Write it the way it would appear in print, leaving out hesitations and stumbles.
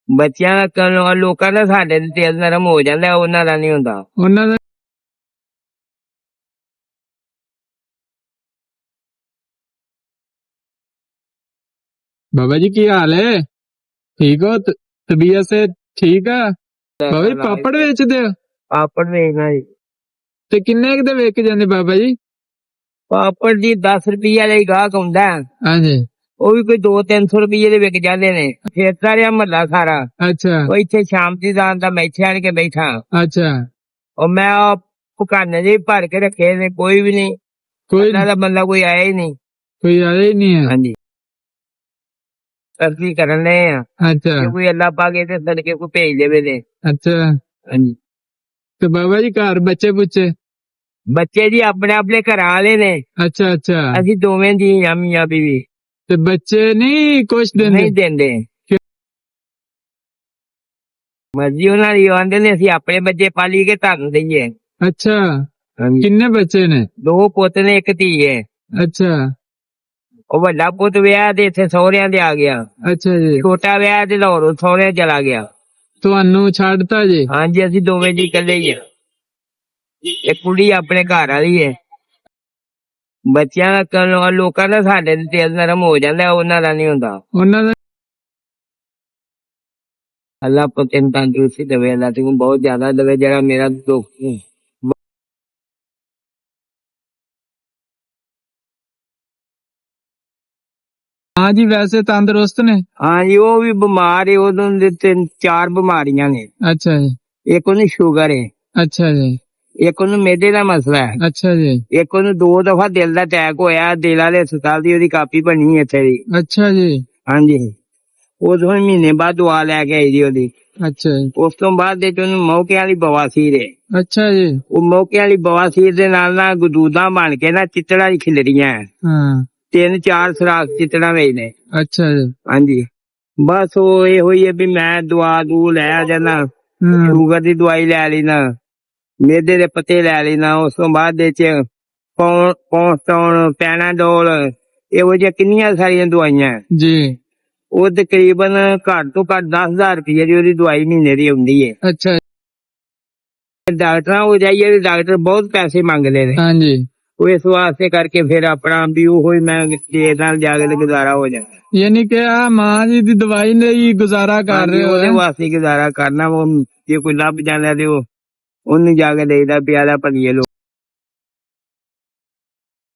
ਬੱਚਿਆਂ ਦਾ ਲੋਕਾਂ ਦਾ ਸਾਡੇ ਤੇ ਦਿਲ ਨਰਮ ਹੋ ਜਾਂਦਾ, ਉਹਨਾਂ ਦਾ ਨਹੀਂ ਹੁੰਦਾ। ਉਹਨਾਂ ਦਾ बाबा जी की हाल है? ठीक हो? तबीयत से ठीक है? बाबा जी पापड़ बेचते हो? ਪਾਪੜ ਵੇਚਣਾ ਜੀ। ते किन्ने क दे वेच जांदे बाबा जी? ਪਾਪੜ ਜੀ 10 ਰੁਪਏ ਵਾਲਾ ਹੀ ਗਾਹਕ ਹੁੰਦਾ, हाँ जी। ਉਹ ਵੀ ਕੋਈ 200-300 ਰੁਪਏ ਦੇ ਵਿਕ ਜਾਂਦੇ ਨੇ। ਖੇਤਾਂ ਦਾ ਮਹੱਲਾ ਸਾਰਾ अच्छा ਉਹ ਇੱਥੇ ਸ਼ਾਮ ਦੀ ਦਾਨ ਦਾ ਮੈਂ ਇੱਥੇ ਆਣ ਕੇ ਬੈਠਾ, अच्छा। ਉਹ ਮੈਂ ਪਕਾਨੇ ਜਿਹੇ ਭਰ ਕੇ ਰੱਖੇ ਨੇ, ਕੋਈ ਵੀ ਨਹੀਂ, कोई ਅੱਲਾ ਦਾ ਬੰਦਾ ਕੋਈ ਆਇਆ ਹੀ ਨਹੀਂ। कोई आया ही नहीं है? ਹਾਂਜੀ ਤਰਸੀ ਕਰਨ ਲੈ ਆ, अच्छा ਜੇ ਕੋਈ ਅੱਲਾ ਪਾਗੇ ਤੇ ਸਦਕੇ ਕੋਈ ਭੇਜ ਦੇਵੇ ਤੇ। अच्छा। ਹਾਂਜੀ तो बाबा जी घर बच्चे बुच्चे? ਬੱਚੇ ਜੀ ਆਪਣੇ ਆਪਣੇ ਘਰਾਂ ਵਾਲੇ ਨੇ, अच्छा अच्छा। ਅਸੀਂ ਦੋਵੇਂ ਜੀ ਆ ਮੀਆਂ ਬੀਵੀ। ते बच्चे नहीं कुछ देंदे? ਨਹੀਂ ਦਿੰਦੇ, ਮਰਜ਼ੀ ਉਹਨਾਂ ਦੀ, ਆਂਦੇ ਨੇ ਅਸੀਂ ਆਪਣੇ ਬੱਚੇ ਪਾਲੀ ਕੇ ਤੁਹਾਨੂੰ ਦਈਏ। अच्छा ਹਾਂਜੀ किन्ने बच्चे ने? 2 ਪੁੱਤ ਨੇ 1 ਧੀ ਹੈ। अच्छा ਉਹ ਵੱਡਾ ਪੁੱਤ ਵਿਆਹ ਦੇ ਇੱਥੇ ਸਹੁਰਿਆਂ ਦੇ ਆ ਗਿਆ, अच्छा जी। ਛੋਟਾ ਵਿਆਹ ਦੇ ਲਾਹੌਰੋਂ ਸਹੁਰਿਆਂ ਚਲਾ ਗਿਆ। ਤੁਹਾਨੂੰ ਛੱਡਤਾ ਜੀ? ਹਾਂਜੀ ਅਸੀਂ ਦੋਵੇਂ ਜੀ ਇਕੱਲੇ ਹੀ ਆ। ਇੱਕ ਕੁੜੀ ਆਪਣੇ ਘਰ ਵਾਲੀ ਹੈ। ਬੱਚਿਆਂ ਦਾ ਲੋਕਾਂ ਦਾ ਸਾਡੇ ਤੇ ਦਿਲ ਨਰਮ ਹੋ ਜਾਂਦਾ, ਉਹਨਾਂ ਦਾ ਨਹੀਂ ਹੁੰਦਾ। ਉਹਨਾਂ ਦਾ ਅੱਲਾ ਤੈਨੂੰ ਤੰਦਰੁਸਤੀ ਦੇਵੇ, ਅੱਲਾ ਤੈਨੂੰ ਬਹੁਤ ਜ਼ਿਆਦਾ ਦੇਵੇ, ਜਿਹੜਾ ਮੇਰਾ ਦੁੱਖ हाँ जी वैसे तंदुरुस्त ने? ਹਾਂਜੀ ਉਹ ਵੀ ਬਿਮਾਰ ਹੈ, ਉਹਨਾਂ ਦੇ 3-4 ਬਿਮਾਰੀਆਂ ਨੇ। अच्छा जी। ਇੱਕ ਉਹਨੂੰ ਸ਼ੂਗਰ ਹੈ, अच्छा जी। ਇੱਕ ਉਹਨੂੰ ਮਿਹਦੇ ਦਾ ਮਸਲਾ ਹੈ, अच्छा जी। ਇੱਕ ਉਹਨੂੰ 2 ਦਫਾ ਦਿਲ ਦਾ ਅਟੈਕ ਹੋਇਆ, ਦਿਲ ਵਾਲੇ ਹਸਪਤਾਲ ਦੀ ਉਹਦੀ ਕਾਪੀ ਬਣੀ ਇੱਥੇ ਦੀ। अच्छा जी। ਹਾਂਜੀ ਉਦੋਂ ਮਹੀਨੇ ਬਾਅਦ ਦਵਾ ਲੈ ਕੇ ਆਈ ਜੀ ਉਹਦੀ। अच्छा जी। ਉਸ ਤੋਂ ਬਾਅਦ ਦੇ ਉਹਨੂੰ ਮੌਕੇ ਵਾਲੀ ਬਵਾਸੀਰ ਹੈ। अच्छा जी। ਉਹ ਮੌਕੇ ਵਾਲੀ ਬਵਾਸੀਰ ਦੇ ਨਾਲ ਨਾ ਗਦੂਦਾਂ ਬਣ ਕੇ ਨਾ ਚਿੱਤੜਾਂ ਦੀ ਖਿਲਰੀਆਂ, हाँ 3-4 ਸੁਰਾਖ ਚਿੱਤੜਾਂ ਵਿੱਚ ਨੇ। अच्छा जी। ਹਾਂਜੀ ਬਸ ਉਹ ਇਹ ਹੋਈ ਹੈ ਵੀ ਮੈਂ ਦਵਾ ਦੂ ਲੈ ਆ ਜਾਣਾ, ਸ਼ੂਗਰ ਦੀ ਦਵਾਈ ਲੈ ਲੈਣਾ, ਮਿਹਦੇ ਦੇ ਪੱਤੇ ਲੈ ਲੈਣਾ। ਉਸ ਤੋਂ ਬਾਅਦ ਦੇ ਚ ਪੌਂਸਟੌਨ, ਪੈਨਾਡੋਲ, ਇਹੋ ਜਿਹੀਆਂ ਕਿੰਨੀਆਂ ਸਾਰੀਆਂ ਦਵਾਈਆਂ। जी। ਉਹ ਤਕਰੀਬਨ ਘੱਟ ਤੋਂ ਘੱਟ 10,000 ਰੁਪਏ ਦੀ ਉਹਦੀ ਦਵਾਈ ਮਹੀਨੇ ਦੀ ਹੁੰਦੀ ਹੈ। अच्छा ਡਾਕਟਰਾਂ ਹੋ ਜਾਈਏ ਤੇ ਡਾਕਟਰ ਬਹੁਤ ਪੈਸੇ ਮੰਗਦੇ ਨੇ। हाँ जी। ਉਹ ਇਸ ਵਾਸਤੇ ਕਰਕੇ ਫਿਰ ਆਪਣਾ ਵੀ ਉਹ ਹੀ ਮੈਂ ਦੇ ਨਾਲ ਜਾ ਕੇ ਤੇ ਗੁਜ਼ਾਰਾ ਹੋ ਜਾਂਦਾ। यानी कि आ मां जी दी दवाई ने ही गुजारा कर रहे हो? ਉਹਦੇ ਵਾਸਤੇ ਗੁਜ਼ਾਰਾ ਕਰਨਾ, ਉਹ ਜੇ ਕੋਈ ਲੱਭ ਜਾਂਦਾ ਤੇ ਉਹ ਉਹਨੂੰ ਜਾ ਕੇ ਦੇਈਦਾ ਪਿਆਦਾ ਭਲੀਏ ਲੋਕ।